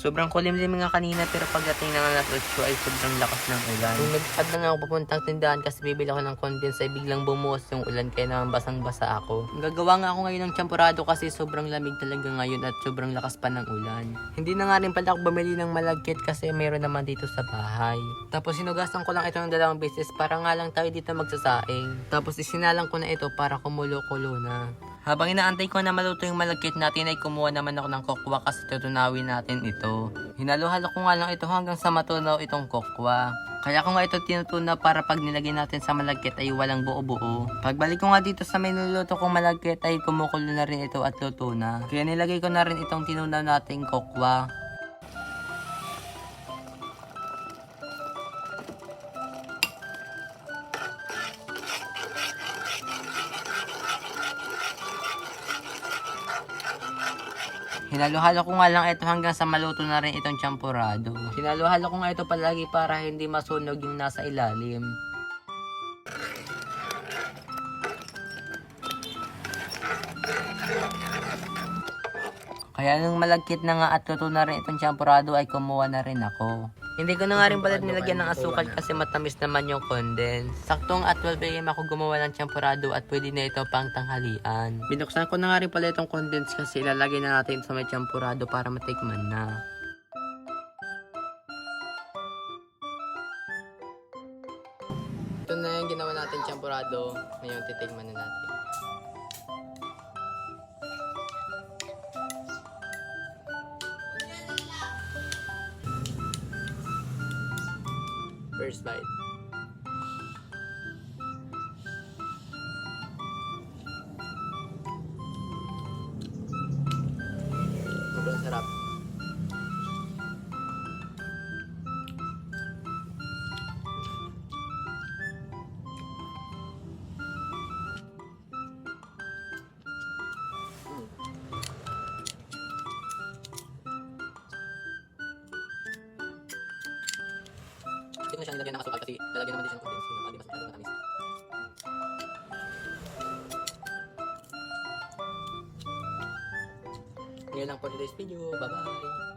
Sobrang kulimlim nga kanina pero pagdating ng alas 8 ay sobrang lakas ng ulan. Nung nagpad na nga ako papuntang tindahan kasi bibili ako ng condense ay biglang bumuhos yung ulan kaya naman basang-basa ako. Gagawa nga ako ngayon ng champurado kasi sobrang lamig talaga ngayon at sobrang lakas pa ng ulan. Hindi na nga rin pala ako bumili ng malagkit kasi mayroon naman dito sa bahay. Tapos sinugasan ko lang ito ng 2 beses para nga lang tayo dito magsasaing. Tapos isinalang ko na ito para kumulo-kulo na. Habang inaantay ko na maluto yung malagkit natin ay kumuha naman ako ng kokwa kasi tutunawin natin ito. Hinalo-halo ko nga lang ito hanggang sa matunaw itong kokwa. Kaya ko nga ito tinutuna para pag nilagay natin sa malagkit ay walang buo-buo. Pagbalik ko nga dito sa may niluluto kong malagkit ay kumukulo na rin ito at luto na. Kaya nilagay ko na rin itong tinunaw nating kokwa. Hinalo-halo ko nga lang ito hanggang sa maluto na rin itong champurado. Hinalo-halo ko nga ito palagi para hindi masunog yung nasa ilalim. Kaya nung malagkit na nga at luto na rin itong champurado ay kumuha na rin ako. Hindi ko na nga rin pala nilagyan ng asukal kasi matamis naman yung condense. Saktong at 12 AM ako gumawa ng champurado at pwede na ito pang tanghalian. Binuksan ko na nga rin pala itong condense kasi ilalagay na natin sa may champurado para matikman na. Ito na yung ginawa natin champurado. Ngayon titikman na natin. First bite. Sobrang sarap. Hindi mo siyang nilagyan ng asukal kasi lalagyan naman din siya ng condense. Hindi mas masyadong matamis. Ngayon lang for today's video. Bye-bye!